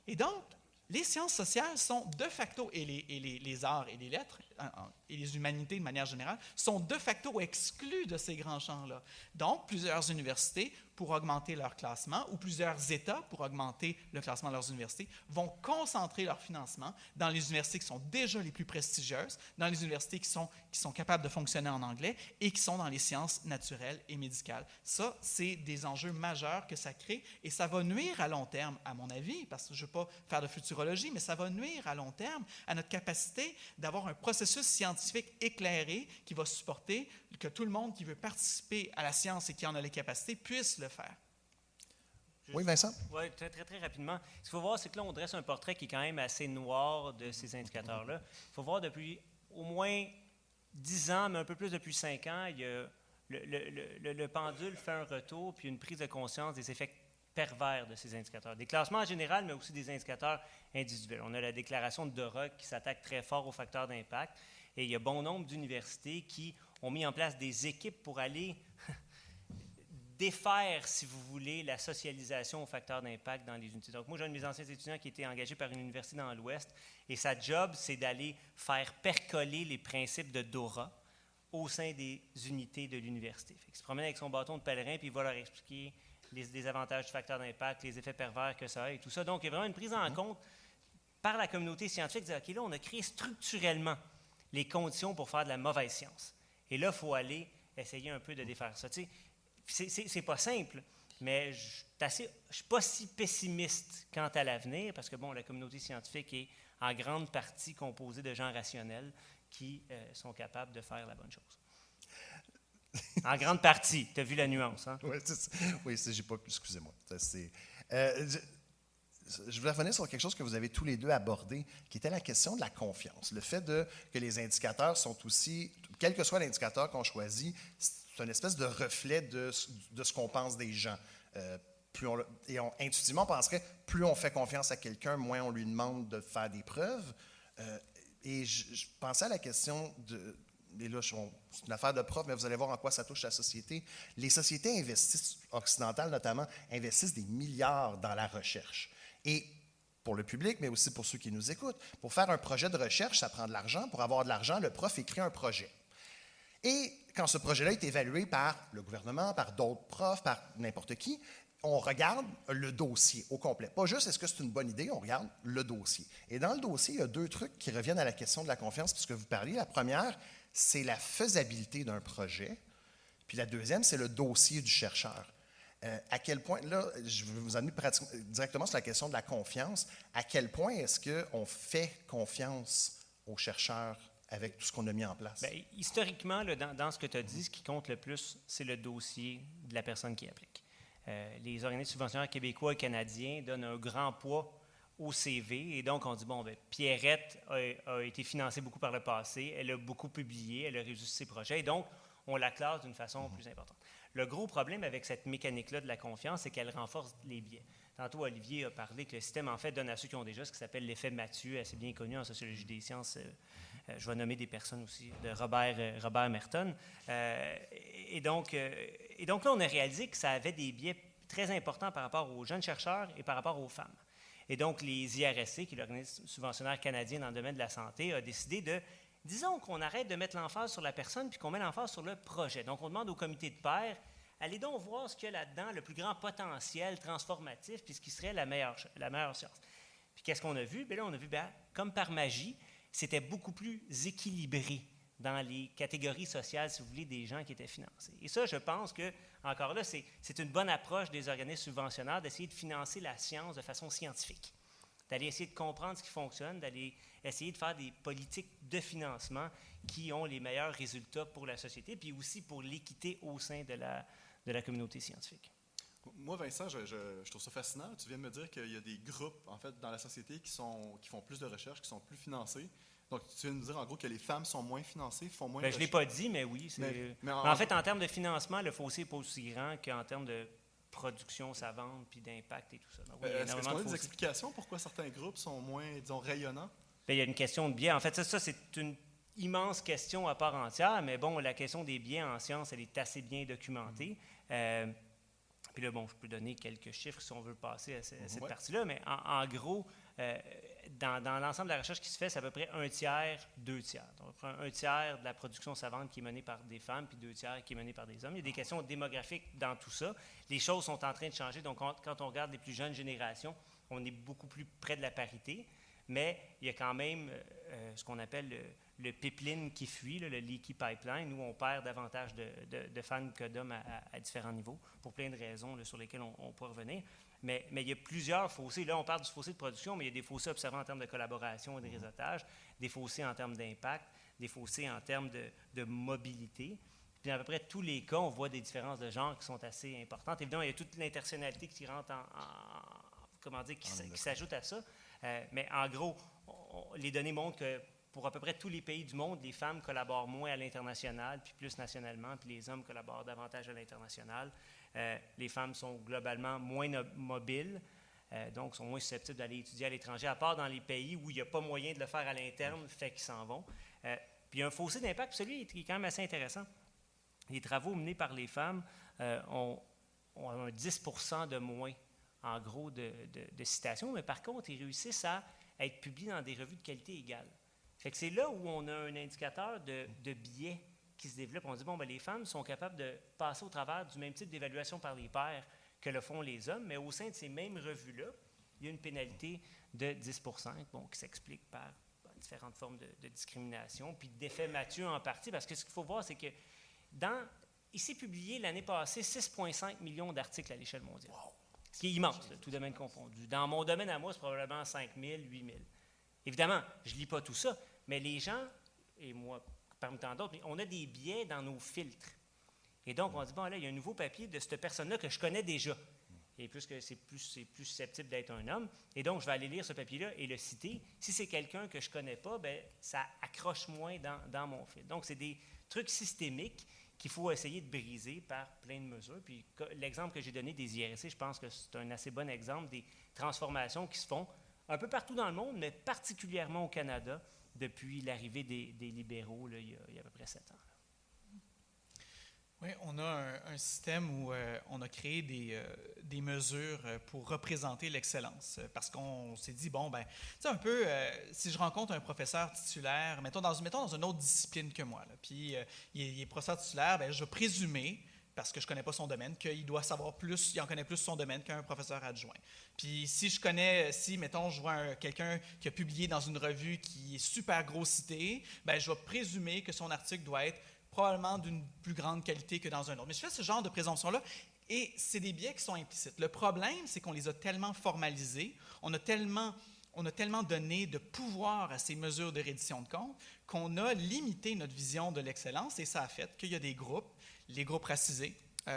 Et donc, les sciences sociales sont de facto, et les arts et les lettres, et les humanités de manière générale, sont de facto exclus de ces grands champs-là. Donc, plusieurs universités, pour augmenter leur classement, ou plusieurs États, pour augmenter le classement de leurs universités, vont concentrer leur financement dans les universités qui sont déjà les plus prestigieuses, dans les universités qui sont capables de fonctionner en anglais et qui sont dans les sciences naturelles et médicales. Ça, c'est des enjeux majeurs que ça crée, et ça va nuire à long terme, à mon avis, parce que je ne veux pas faire de futurologie, mais ça va nuire à long terme à notre capacité d'avoir un processus scientifique éclairé qui va supporter que tout le monde qui veut participer à la science et qui en a les capacités puisse le faire. Oui, Vincent? Oui, très, très, très rapidement. Ce qu'il faut voir, c'est que là, on dresse un portrait qui est quand même assez noir de ces indicateurs-là. Il faut voir depuis au moins 10 ans, mais un peu plus depuis 5 ans, il y a le pendule fait un retour puis une prise de conscience des effets pervers de ces indicateurs. Des classements en général, mais aussi des indicateurs individuels. On a la déclaration de Duroc qui s'attaque très fort aux facteurs d'impact. Et il y a bon nombre d'universités qui ont mis en place des équipes pour aller défaire, si vous voulez, la socialisation aux facteurs d'impact dans les unités. Donc, moi, j'ai un de mes anciens étudiants qui était engagé par une université dans l'Ouest, et sa job, c'est d'aller faire percoler les principes de Dora au sein des unités de l'université. Il se promène avec son bâton de pèlerin, puis il va leur expliquer les avantages du facteur d'impact, les effets pervers que ça a et tout ça. Donc, il y a vraiment une prise en compte par la communauté scientifique de dire, OK, là, on a créé structurellement les conditions pour faire de la mauvaise science. Et là, il faut aller essayer un peu de défaire ça. Tu sais, c'est pas simple, mais je ne suis pas si pessimiste quant à l'avenir, parce que, bon, la communauté scientifique est en grande partie composée de gens rationnels qui sont capables de faire la bonne chose. En grande partie. Tu as vu la nuance, hein? Oui, j'ai pas... Excusez-moi. Je voulais revenir sur quelque chose que vous avez tous les deux abordé, qui était la question de la confiance. Le fait que les indicateurs sont aussi, quel que soit l'indicateur qu'on choisit, c'est une espèce de reflet de ce qu'on pense des gens. Intuitivement, on penserait, plus on fait confiance à quelqu'un, moins on lui demande de faire des preuves. Et je pensais à la question et là, c'est une affaire de prof, mais vous allez voir en quoi ça touche la société. Les sociétés occidentales notamment, investissent des milliards dans la recherche. Et pour le public, mais aussi pour ceux qui nous écoutent, pour faire un projet de recherche, ça prend de l'argent. Pour avoir de l'argent, le prof écrit un projet. Et quand ce projet-là est évalué par le gouvernement, par d'autres profs, par n'importe qui, on regarde le dossier au complet. Pas juste est-ce que c'est une bonne idée, on regarde le dossier. Et dans le dossier, il y a 2 trucs qui reviennent à la question de la confiance, puisque vous parliez. La première, c'est la faisabilité d'un projet. Puis la deuxième, c'est le dossier du chercheur. À quel point, là, je vais vous amener directement sur la question de la confiance. À quel point est-ce qu'on fait confiance aux chercheurs avec tout ce qu'on a mis en place? Bien, historiquement, là, dans ce que tu as dit, ce qui compte le plus, c'est le dossier de la personne qui applique. Les organismes subventionnaires québécois et canadiens donnent un grand poids au CV. Et donc, on dit, bon, bien, Pierrette a été financée beaucoup par le passé, elle a beaucoup publié, elle a réussi ses projets. Et donc, on la classe d'une façon plus importante. Le gros problème avec cette mécanique-là de la confiance, c'est qu'elle renforce les biais. Tantôt, Olivier a parlé que le système, en fait, donne à ceux qui ont déjà ce qui s'appelle l'effet Mathieu, assez bien connu en sociologie des sciences. Je vais nommer des personnes aussi, de Robert Merton. Et donc là, on a réalisé que ça avait des biais très importants par rapport aux jeunes chercheurs et par rapport aux femmes. Et donc, les IRSC, qui est l'organisme subventionnaire canadien dans le domaine de la santé, a décidé de, disons qu'on arrête de mettre l'emphase sur la personne puis qu'on met l'emphase sur le projet. Donc, on demande au comité de pairs, allez donc voir ce qu'il y a là-dedans, le plus grand potentiel transformatif, puis ce qui serait la meilleure science. Puis qu'est-ce qu'on a vu? Bien là, on a vu, comme par magie, c'était beaucoup plus équilibré dans les catégories sociales, si vous voulez, des gens qui étaient financés. Et ça, je pense que, encore là, c'est une bonne approche des organismes subventionnaires d'essayer de financer la science de façon scientifique, d'aller essayer de comprendre ce qui fonctionne, d'aller essayer de faire des politiques de financement qui ont les meilleurs résultats pour la société, puis aussi pour l'équité au sein de la communauté scientifique. Moi, Vincent, je trouve ça fascinant. Tu viens de me dire qu'il y a des groupes, en fait, dans la société qui font plus de recherche, qui sont plus financés. Donc, tu viens de me dire, en gros, que les femmes sont moins financées, font moins de recherche. Je ne l'ai pas dit, mais oui. Mais en fait, en termes de financement, le fossé n'est pas aussi grand qu'en termes de production savante, puis d'impact et tout ça. Oui, est-ce qu'on a des explications pourquoi certains groupes sont moins, disons, rayonnants? Bien, il y a une question de biais. En fait, ça c'est une immense question à part entière, mais bon, la question des biais en sciences, elle est assez bien documentée. Puis là, bon, je peux donner quelques chiffres si on veut passer à cette partie-là, mais en gros, dans l'ensemble de la recherche qui se fait, c'est à peu près 1/3, 2/3. Donc, un tiers de la production savante qui est menée par des femmes, puis 2/3 qui est menée par des hommes. Il y a des questions démographiques dans tout ça. Les choses sont en train de changer. Donc, quand on regarde les plus jeunes générations, on est beaucoup plus près de la parité, mais il y a quand même ce qu'on appelle le pipeline qui fuit, le leaky pipeline, où on perd davantage de femmes que d'hommes à différents niveaux, pour plein de raisons là, sur lesquelles on peut revenir. Mais il y a plusieurs fossés. Là, on parle du fossé de production, mais il y a des fossés observés en termes de collaboration et de réseautage, des fossés en termes d'impact, des fossés en termes de mobilité. Puis dans à peu près tous les cas, on voit des différences de genre qui sont assez importantes. Évidemment, il y a toute l'intersectionnalité qui rentre qui s'ajoute à ça. Mais en gros, les données montrent que pour à peu près tous les pays du monde, les femmes collaborent moins à l'international, puis plus nationalement, puis les hommes collaborent davantage à l'international. Les femmes sont globalement moins mobiles, donc sont moins susceptibles d'aller étudier à l'étranger, à part dans les pays où il n'y a pas moyen de le faire à l'interne, fait qu'ils s'en vont. Puis il y a un fossé d'impact, celui qui est quand même assez intéressant. Les travaux menés par les femmes ont un 10% de moins, en gros, de citations, mais par contre, ils réussissent à être publiés dans des revues de qualité égale. Fait que c'est là où on a un indicateur de biais qui se développe. On dit, bon, bien, les femmes sont capables de passer au travers du même type d'évaluation par les pairs que le font les hommes, mais au sein de ces mêmes revues-là, il y a une pénalité de 10%, bon, qui s'explique par différentes formes de discrimination, puis d'effet Mathieu en partie, parce que ce qu'il faut voir, c'est que ici publié l'année passée 6,5 millions d'articles à l'échelle mondiale. Wow. Ce qui est immense, là, tout domaine confondu. Dans mon domaine à moi, c'est probablement 5 000, 8 000. Évidemment, je ne lis pas tout ça, mais les gens, et moi parmi tant d'autres, on a des biais dans nos filtres. Et donc, on dit, bon, là, il y a un nouveau papier de cette personne-là que je connais déjà. Et puisque c'est plus susceptible d'être un homme, et donc, je vais aller lire ce papier-là et le citer. Si c'est quelqu'un que je ne connais pas, bien, ça accroche moins dans mon fil. Donc, c'est des trucs systémiques qu'il faut essayer de briser par plein de mesures. Puis l'exemple que j'ai donné des IRC, je pense que c'est un assez bon exemple des transformations qui se font un peu partout dans le monde, mais particulièrement au Canada, depuis l'arrivée des libéraux là, il y a à peu près 7 ans. Oui, on a un système où on a créé des mesures pour représenter l'excellence. Parce qu'on s'est dit, bon, ben, tu sais, un peu, si je rencontre un professeur titulaire, mettons dans une autre discipline que moi, là, puis il est professeur titulaire, ben, je vais présumer, parce que je ne connais pas son domaine, qu'il doit savoir plus, il en connaît plus son domaine qu'un professeur adjoint. Puis si, mettons, je vois quelqu'un qui a publié dans une revue qui est super gros cité, ben, je vais présumer que son article doit être probablement d'une plus grande qualité que dans un autre. Mais je fais ce genre de présomption-là, et c'est des biais qui sont implicites. Le problème, c'est qu'on les a tellement formalisés, on a tellement donné de pouvoir à ces mesures de reddition de comptes qu'on a limité notre vision de l'excellence, et ça a fait qu'il y a des groupes, les groupes racisés.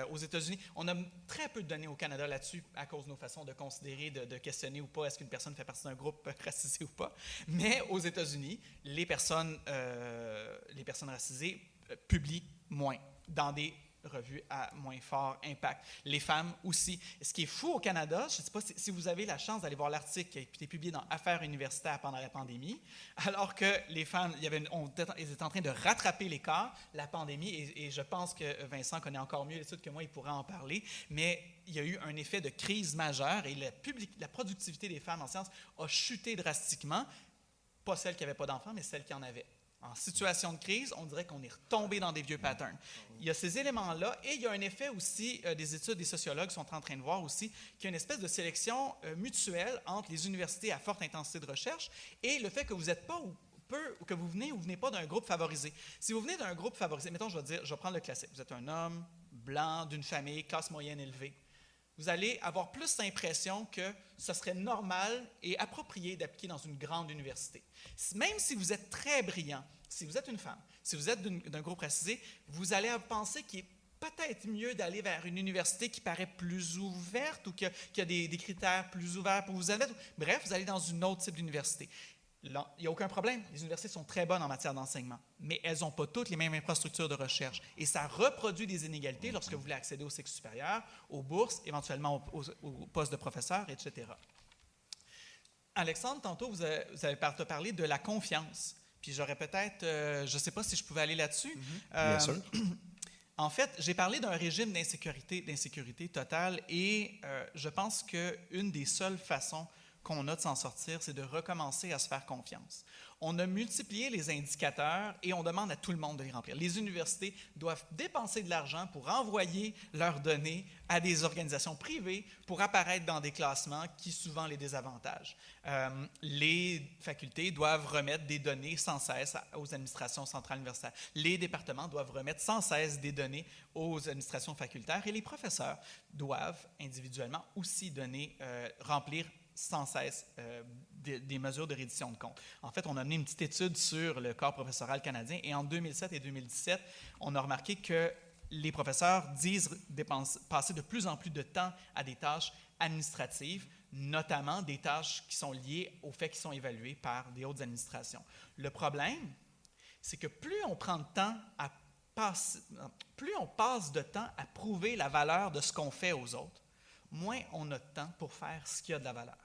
Aux États-Unis, on a très peu de données au Canada là-dessus à cause de nos façons de considérer, de questionner ou pas est-ce qu'une personne fait partie d'un groupe racisé ou pas. Mais aux États-Unis, les personnes racisées publient moins dans des revues à moins fort impact. Les femmes aussi. Ce qui est fou au Canada, je ne sais pas si vous avez la chance d'aller voir l'article qui a été publié dans Affaires universitaires pendant la pandémie, alors que les femmes, ils étaient en train de rattraper l'écart, la pandémie, et je pense que Vincent connaît encore mieux l'étude que moi, il pourrait en parler, mais il y a eu un effet de crise majeure et la productivité des femmes en sciences a chuté drastiquement, pas celles qui n'avaient pas d'enfants, mais celles qui en avaient. En situation de crise, on dirait qu'on est retombé dans des vieux patterns. Il y a ces éléments-là, et il y a un effet aussi, des études des sociologues sont en train de voir aussi, qu'il y a une espèce de sélection mutuelle entre les universités à forte intensité de recherche et le fait que vous n'êtes pas ou que vous venez ou venez pas d'un groupe favorisé. Si vous venez d'un groupe favorisé, mettons, je vais prendre le classique. Vous êtes un homme blanc d'une famille, classe moyenne élevée. Vous allez avoir plus l'impression que ce serait normal et approprié d'appliquer dans une grande université. Même si vous êtes très brillant, si vous êtes une femme, si vous êtes d'un groupe racisé, vous allez penser qu'il est peut-être mieux d'aller vers une université qui paraît plus ouverte ou qui a des critères plus ouverts pour vous admettre. Bref, vous allez dans une autre type d'université. Là, il n'y a aucun problème. Les universités sont très bonnes en matière d'enseignement, mais elles n'ont pas toutes les mêmes infrastructures de recherche. Et ça reproduit des inégalités lorsque vous voulez accéder au cycle supérieur, aux bourses, éventuellement au poste de professeur, etc. Alexandre, tantôt, vous avez parlé de la confiance. Puis j'aurais peut-être, je ne sais pas si je pouvais aller là-dessus. Bien sûr. En fait, j'ai parlé d'un régime d'insécurité totale et je pense qu'une des seules façons qu'on a de s'en sortir, c'est de recommencer à se faire confiance. On a multiplié les indicateurs et on demande à tout le monde de les remplir. Les universités doivent dépenser de l'argent pour envoyer leurs données à des organisations privées pour apparaître dans des classements qui souvent les désavantagent. Les facultés doivent remettre des données sans cesse aux administrations centrales universitaires. Les départements doivent remettre sans cesse des données aux administrations facultaires et les professeurs doivent individuellement aussi remplir sans cesse des mesures de reddition de comptes. En fait, on a mené une petite étude sur le corps professoral canadien et en 2007 et 2017, on a remarqué que les professeurs disent passer de plus en plus de temps à des tâches administratives, notamment des tâches qui sont liées au fait qu'ils sont évalués par des hautes administrations. Le problème, c'est que plus on prend de temps plus on passe de temps à prouver la valeur de ce qu'on fait aux autres, moins on a de temps pour faire ce qui a de la valeur.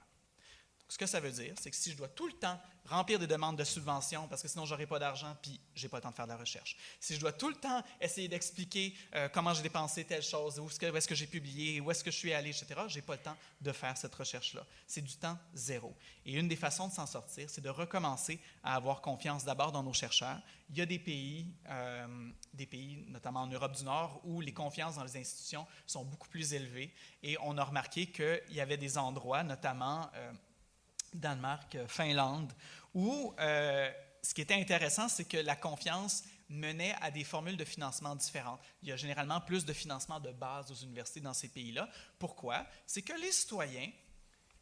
Ce que ça veut dire, c'est que si je dois tout le temps remplir des demandes de subvention parce que sinon je n'aurai pas d'argent puis je n'ai pas le temps de faire de la recherche, si je dois tout le temps essayer d'expliquer comment j'ai dépensé telle chose, où est-ce que j'ai publié, où est-ce que je suis allé, etc., je n'ai pas le temps de faire cette recherche-là. C'est du temps zéro. Et une des façons de s'en sortir, c'est de recommencer à avoir confiance d'abord dans nos chercheurs. Il y a des pays, notamment en Europe du Nord, où les confiances dans les institutions sont beaucoup plus élevées. Et on a remarqué qu'il y avait des endroits, notamment Danemark, Finlande, où ce qui était intéressant, c'est que la confiance menait à des formules de financement différentes. Il y a généralement plus de financement de base aux universités dans ces pays-là. Pourquoi? C'est que les citoyens,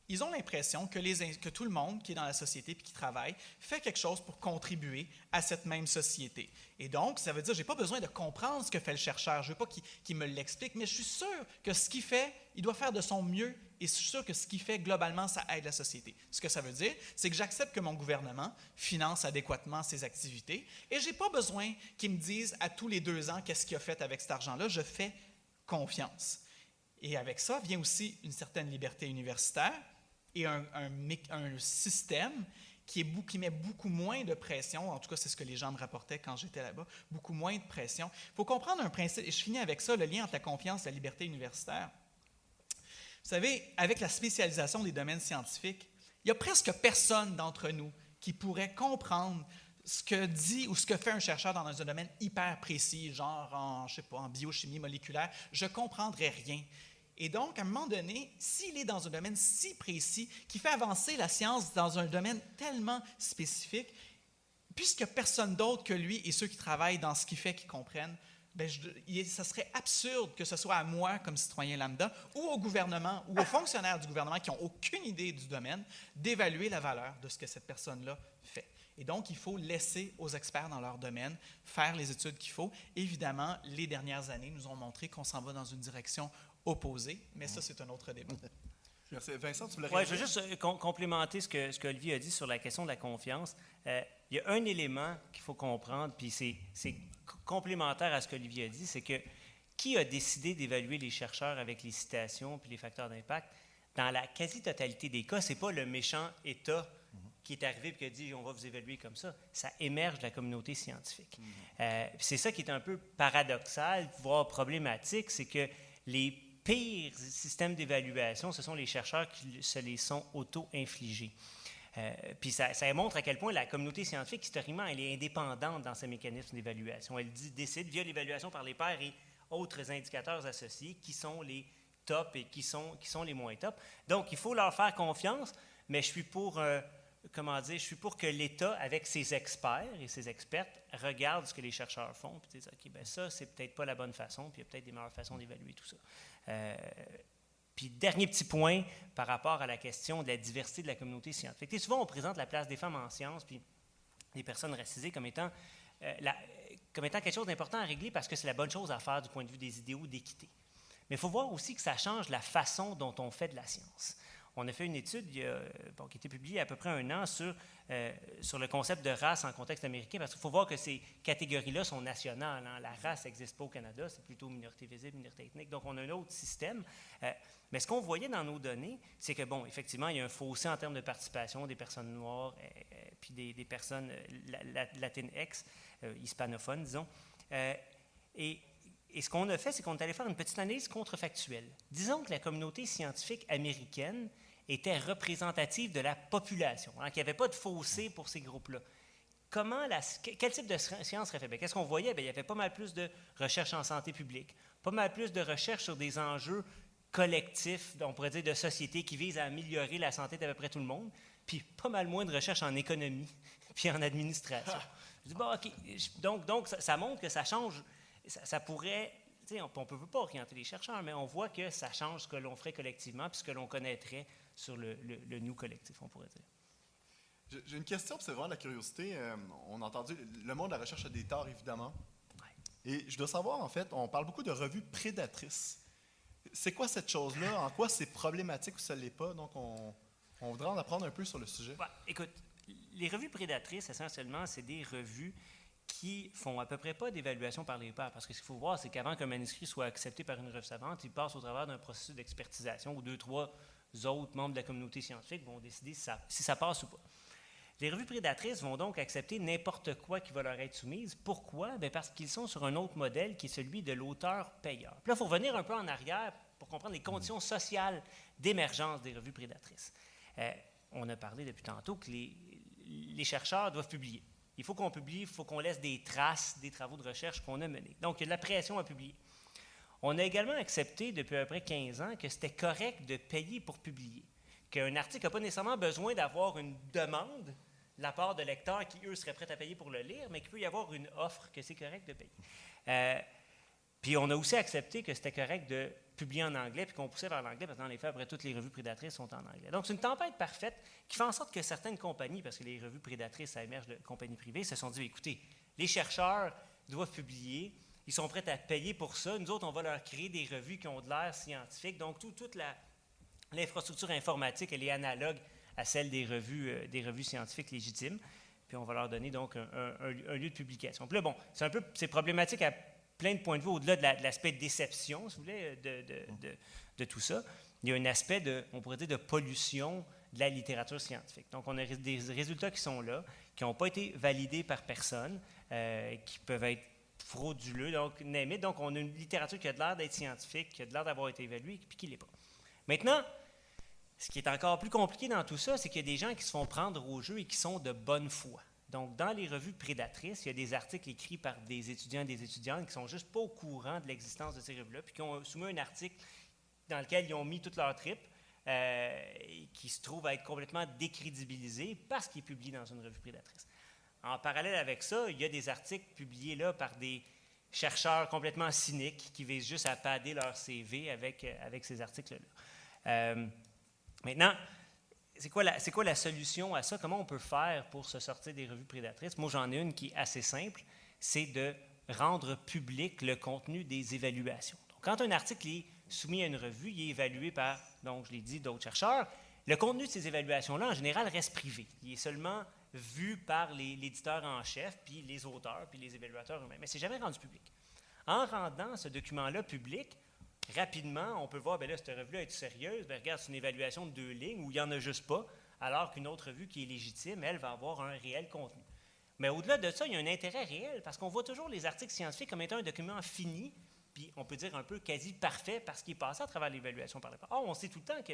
ils ont l'impression que tout le monde qui est dans la société et qui travaille fait quelque chose pour contribuer à cette même société. Et donc, ça veut dire que je n'ai pas besoin de comprendre ce que fait le chercheur. Je ne veux pas qu'il me l'explique, mais je suis sûr que ce qu'il fait, il doit faire de son mieux et je suis sûr que ce qu'il fait, globalement, ça aide la société. Ce que ça veut dire, c'est que j'accepte que mon gouvernement finance adéquatement ses activités et je n'ai pas besoin qu'il me dise à tous les 2 ans qu'est-ce qu'il a fait avec cet argent-là. Je fais confiance. Et avec ça vient aussi une certaine liberté universitaire et un système qui met beaucoup moins de pression, en tout cas c'est ce que les gens me rapportaient quand j'étais là-bas, beaucoup moins de pression. Il faut comprendre un principe, et je finis avec ça, le lien entre la confiance et la liberté universitaire. Vous savez, avec la spécialisation des domaines scientifiques, il n'y a presque personne d'entre nous qui pourrait comprendre ce que dit ou ce que fait un chercheur dans un domaine hyper précis, genre en biochimie moléculaire. Je ne comprendrais rien. Et donc, à un moment donné, s'il est dans un domaine si précis, qui fait avancer la science dans un domaine tellement spécifique, puisqu'il n'y a personne d'autre que lui et ceux qui travaillent dans ce qu'il fait qui comprennent, ça serait absurde que ce soit à moi, comme citoyen lambda, ou au gouvernement, ou aux fonctionnaires du gouvernement qui n'ont aucune idée du domaine, d'évaluer la valeur de ce que cette personne-là fait. Et donc, il faut laisser aux experts dans leur domaine faire les études qu'il faut. Évidemment, les dernières années nous ont montré qu'on s'en va dans une direction opposée, mais ça, c'est un autre débat. Merci. Vincent, tu voulais Oui, je veux juste complémenter ce que Olivier a dit sur la question de la confiance. Il y a un élément qu'il faut comprendre, puis c'est complémentaire à ce qu'Olivier a dit, c'est que qui a décidé d'évaluer les chercheurs avec les citations puis les facteurs d'impact? Dans la quasi-totalité des cas, ce n'est pas le méchant État qui est arrivé et qui a dit « on va vous évaluer comme ça ». Ça émerge de la communauté scientifique. C'est ça qui est un peu paradoxal, voire problématique, c'est que les pires systèmes d'évaluation, ce sont les chercheurs qui se les sont auto-infligés. Puis ça montre à quel point la communauté scientifique, historiquement, elle est indépendante dans ses mécanismes d'évaluation. Elle décide via l'évaluation par les pairs et autres indicateurs associés qui sont les tops et qui sont les moins tops. Donc, il faut leur faire confiance, mais je suis pour que l'État, avec ses experts et ses expertes, regarde ce que les chercheurs font et disent « OK, bien ça, c'est peut-être pas la bonne façon, puis il y a peut-être des meilleures façons d'évaluer tout ça. » Puis, dernier petit point par rapport à la question de la diversité de la communauté scientifique. Et souvent, on présente la place des femmes en sciences, puis les personnes racisées comme étant quelque chose d'important à régler parce que c'est la bonne chose à faire du point de vue des idéaux d'équité. Mais il faut voir aussi que ça change la façon dont on fait de la science. On a fait une étude qui a été publiée il y a à peu près 1 an sur le concept de race en contexte américain, parce qu'il faut voir que ces catégories-là sont nationales. Hein. La race n'existe pas au Canada, c'est plutôt minorité visible, minorité ethnique. Donc, on a un autre système. Mais ce qu'on voyait dans nos données, c'est que, bon, effectivement, il y a un fossé en termes de participation des personnes noires puis des personnes latinx, hispanophones, disons. Et ce qu'on a fait, c'est qu'on est allé faire une petite analyse contrefactuelle. Disons que la communauté scientifique américaine était représentative de la population, hein, qu'il n'y avait pas de fossé pour ces groupes-là. Quel type de science serait fait? Qu'est-ce qu'on voyait? Bien, il y avait pas mal plus de recherche en santé publique, pas mal plus de recherche sur des enjeux collectifs, on pourrait dire de société, qui visent à améliorer la santé d'à peu près tout le monde, puis pas mal moins de recherche en économie puis en administration. Je dis, bon, OK, donc ça montre que ça change. Ça pourrait, on ne peut pas orienter les chercheurs, mais on voit que ça change ce que l'on ferait collectivement puis ce que l'on connaîtrait sur le nous collectif, on pourrait dire. J'ai une question, puis c'est vraiment de la curiosité. On a entendu, le monde de la recherche a des torts, évidemment. Ouais. Et je dois savoir, en fait, on parle beaucoup de revues prédatrices. C'est quoi cette chose-là? En quoi c'est problématique ou ça ne l'est pas? Donc, on voudrait en apprendre un peu sur le sujet. Ouais, écoute, les revues prédatrices, essentiellement, c'est des revues qui font à peu près pas d'évaluation par les pairs. Parce que ce qu'il faut voir, c'est qu'avant qu'un manuscrit soit accepté par une revue savante, il passe au travers d'un processus d'expertisation où 2-3 autres membres de la communauté scientifique vont décider si ça passe ou pas. Les revues prédatrices vont donc accepter n'importe quoi qui va leur être soumise. Pourquoi? Bien parce qu'ils sont sur un autre modèle qui est celui de l'auteur-payeur. Puis là, il faut revenir un peu en arrière pour comprendre les conditions sociales d'émergence des revues prédatrices. On a parlé depuis tantôt que les chercheurs doivent publier. Il faut qu'on publie, il faut qu'on laisse des traces des travaux de recherche qu'on a menés. Donc, il y a de la pression à publier. On a également accepté depuis à peu près 15 ans que c'était correct de payer pour publier, qu'un article n'a pas nécessairement besoin d'avoir une demande de la part de lecteurs qui, eux, seraient prêts à payer pour le lire, mais qu'il peut y avoir une offre que c'est correct de payer. Puis on a aussi accepté que c'était correct de publier en anglais, puis qu'on poussait vers l'anglais, parce que dans les faits, après, toutes les revues prédatrices sont en anglais. Donc, c'est une tempête parfaite qui fait en sorte que certaines compagnies, parce que les revues prédatrices, ça émerge de compagnies privées, se sont dit, écoutez, les chercheurs doivent publier, ils sont prêts à payer pour ça, nous autres, on va leur créer des revues qui ont de l'air scientifique. Donc, toute L'infrastructure informatique, elle est analogue à celle des revues scientifiques légitimes. Puis on va leur donner donc un lieu de publication. Puis là, bon, c'est problématique à plein de points de vue, au-delà de l'aspect de déception, si vous voulez, de tout ça. Il y a un aspect on pourrait dire, de pollution de la littérature scientifique. Donc, on a des résultats qui sont là, qui n'ont pas été validés par personne, qui peuvent être frauduleux, donc name it. Donc, on a une littérature qui a de l'air d'être scientifique, qui a de l'air d'avoir été évaluée, puis qui ne l'est pas. Maintenant, ce qui est encore plus compliqué dans tout ça, c'est qu'il y a des gens qui se font prendre au jeu et qui sont de bonne foi. Donc, dans les revues prédatrices, il y a des articles écrits par des étudiants et des étudiantes qui ne sont juste pas au courant de l'existence de ces revues-là, puis qui ont soumis un article dans lequel ils ont mis toute leur trip, qui se trouve à être complètement décrédibilisé parce qu'il est publié dans une revue prédatrice. En parallèle avec ça, il y a des articles publiés là par des chercheurs complètement cyniques qui visent juste à padder leur CV avec ces articles-là. Maintenant, c'est quoi la solution à ça? Comment on peut faire pour se sortir des revues prédatrices? Moi, j'en ai une qui est assez simple, c'est de rendre public le contenu des évaluations. Donc, quand un article est soumis à une revue, il est évalué par, donc je l'ai dit, d'autres chercheurs. Le contenu de ces évaluations-là, en général, reste privé. Il est seulement vu par l'éditeur en chef, puis les auteurs, puis les évaluateurs eux-mêmes. Mais ce n'est jamais rendu public. En rendant ce document-là public, rapidement, on peut voir, bien là, cette revue-là est sérieuse. Bien, regarde, c'est une évaluation de 2 lignes où il n'y en a juste pas, alors qu'une autre revue qui est légitime, elle, va avoir un réel contenu. Mais au-delà de ça, il y a un intérêt réel, parce qu'on voit toujours les articles scientifiques comme étant un document fini, puis on peut dire un peu quasi parfait parce qu'il est passé à travers l'évaluation par le passé. Or, on sait tout le temps que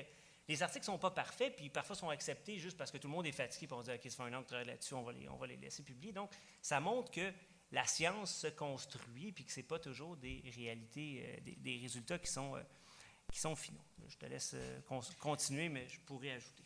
les articles ne sont pas parfaits, puis parfois sont acceptés juste parce que tout le monde est fatigué, puis on dit « OK, ça fait un an que tu travailles là-dessus, on va les laisser publier ». Donc, ça montre que la science se construit, puis que ce n'est pas toujours des réalités, des résultats qui sont finaux. Je te laisse continuer, mais je pourrais ajouter.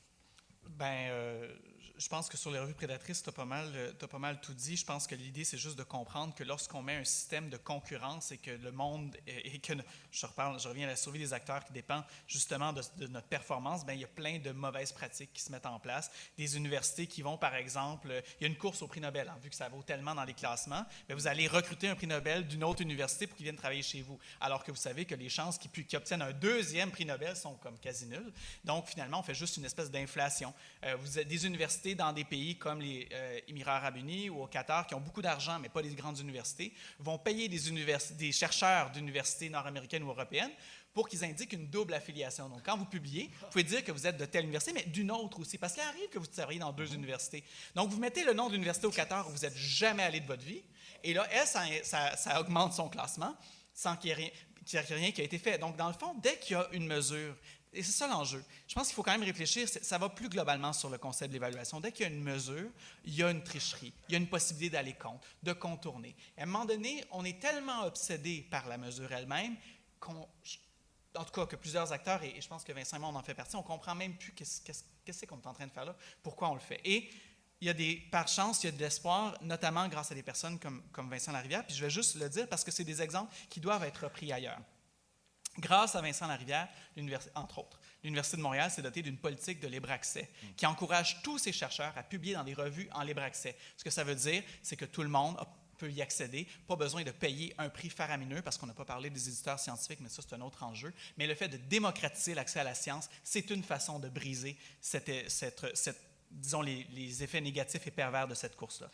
Je pense que sur les revues prédatrices, tu as pas mal tout dit. Je pense que l'idée, c'est juste de comprendre que lorsqu'on met un système de concurrence et que le monde, et que je reviens à la survie des acteurs qui dépend justement de notre performance, il y a plein de mauvaises pratiques qui se mettent en place. Des universités qui vont, par exemple, il y a une course au prix Nobel, vu que ça vaut tellement dans les classements, vous allez recruter un prix Nobel d'une autre université pour qu'il vienne travailler chez vous, alors que vous savez que les chances qu'ils obtiennent un deuxième prix Nobel sont comme quasi nulles. Donc, finalement, on fait juste une espèce d'inflation. Vous avez des universités dans des pays comme les Émirats arabes unis ou au Qatar qui ont beaucoup d'argent, mais pas des grandes universités, vont payer des chercheurs d'universités nord-américaines ou européennes pour qu'ils indiquent une double affiliation. Donc, quand vous publiez, vous pouvez dire que vous êtes de telle université, mais d'une autre aussi, parce qu'il arrive que vous travaillez dans 2 universités. Donc, vous mettez le nom d'université au Qatar où vous n'êtes jamais allé de votre vie, et là, ça augmente son classement sans qu'il y ait rien qui a été fait. Donc, dans le fond, dès qu'il y a une mesure, et c'est ça l'enjeu. Je pense qu'il faut quand même réfléchir, ça va plus globalement sur le concept de l'évaluation. Dès qu'il y a une mesure, il y a une tricherie, il y a une possibilité d'aller contre, de contourner. À un moment donné, on est tellement obsédé par la mesure elle-même en tout cas que plusieurs acteurs, et je pense que Vincent et moi, on en fait partie, on ne comprend même plus qu'est-ce qu'on est en train de faire là, pourquoi on le fait. Et par chance, il y a de l'espoir, notamment grâce à des personnes comme Vincent Larivière, puis je vais juste le dire parce que c'est des exemples qui doivent être repris ailleurs. Grâce à Vincent Larivière, entre autres, l'Université de Montréal s'est dotée d'une politique de libre accès qui encourage tous ses chercheurs à publier dans des revues en libre accès. Ce que ça veut dire, c'est que tout le monde peut y accéder, pas besoin de payer un prix faramineux, parce qu'on n'a pas parlé des éditeurs scientifiques, mais ça, c'est un autre enjeu. Mais le fait de démocratiser l'accès à la science, c'est une façon de briser disons, les effets négatifs et pervers de cette course-là.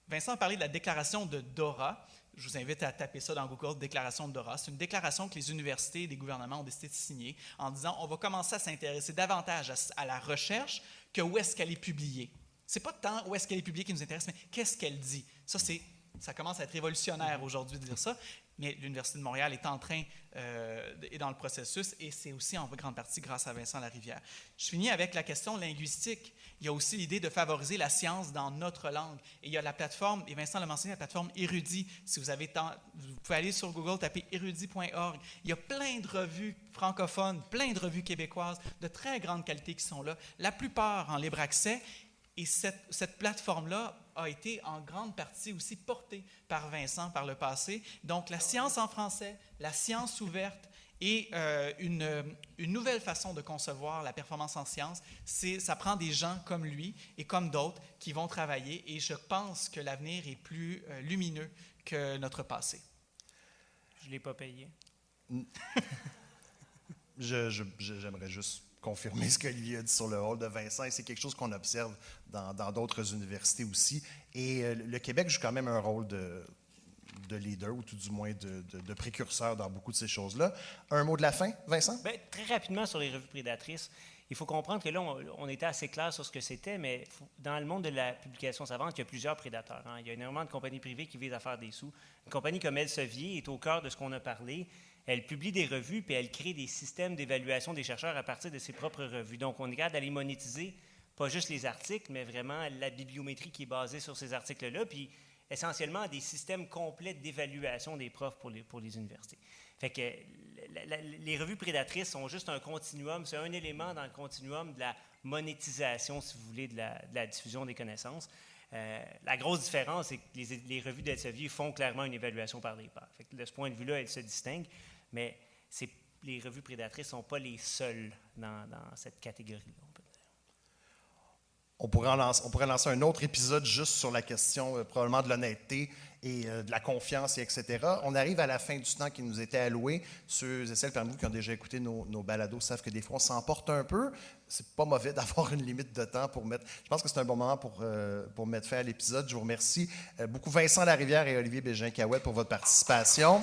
Vincent a parlé de la déclaration de Dora. Je vous invite à taper ça dans Google, déclaration de Dora. C'est une déclaration que les universités et les gouvernements ont décidé de signer en disant on va commencer à s'intéresser davantage à la recherche que où est-ce qu'elle est publiée. Ce n'est pas tant où est-ce qu'elle est publiée qui nous intéresse, mais qu'est-ce qu'elle dit. Ça commence à être révolutionnaire aujourd'hui de dire ça, mais l'Université de Montréal est est dans le processus et c'est aussi en grande partie grâce à Vincent Larivière. Je finis avec la question linguistique. Il y a aussi l'idée de favoriser la science dans notre langue. Et il y a la plateforme, et Vincent l'a mentionné, la plateforme Érudit. Si vous avez temps, vous pouvez aller sur Google, taper érudit.org. Il y a plein de revues francophones, plein de revues québécoises de très grande qualité qui sont là, la plupart en libre accès. Et cette plateforme-là a été en grande partie aussi portée par Vincent par le passé. Donc, la science en français, la science ouverte et une nouvelle façon de concevoir la performance en sciences, ça prend des gens comme lui et comme d'autres qui vont travailler. Et je pense que l'avenir est plus lumineux que notre passé. Je ne l'ai pas payé. J'aimerais juste confirmer ce qu'Olivier a dit sur le rôle de Vincent, et c'est quelque chose qu'on observe dans d'autres universités aussi. Et le Québec joue quand même un rôle de leader, ou tout du moins de précurseur dans beaucoup de ces choses-là. Un mot de la fin, Vincent? Bien, très rapidement sur les revues prédatrices, il faut comprendre que là, on était assez clair sur ce que c'était, mais dans le monde de la publication savante, il y a plusieurs prédateurs. Hein. Il y a énormément de compagnies privées qui visent à faire des sous. Une compagnie comme Elsevier est au cœur de ce qu'on a parlé. Elle publie des revues, puis elle crée des systèmes d'évaluation des chercheurs à partir de ses propres revues. Donc, on est capable d'aller monétiser pas juste les articles, mais vraiment la bibliométrie qui est basée sur ces articles-là, puis essentiellement des systèmes complets d'évaluation des profs pour les universités. Fait que les revues prédatrices sont juste un continuum, c'est un élément dans le continuum de la monétisation, si vous voulez, de la diffusion des connaissances. La grosse différence, c'est que les revues d'Elsevier font clairement une évaluation par les pairs. Fait que de ce point de vue-là, elles se distinguent, mais les revues prédatrices ne sont pas les seules dans cette catégorie-là. On pourrait lancer un autre épisode juste sur la question probablement de l'honnêteté et de la confiance, et etc. On arrive à la fin du temps qui nous était alloué. Ceux et celles parmi vous qui ont déjà écouté nos balados savent que des fois, on s'emporte un peu. C'est pas mauvais d'avoir une limite de temps pour mettre... Je pense que c'est un bon moment pour mettre fin à l'épisode. Je vous remercie beaucoup Vincent Larivière et Olivier Bégin-Cahouette pour votre participation.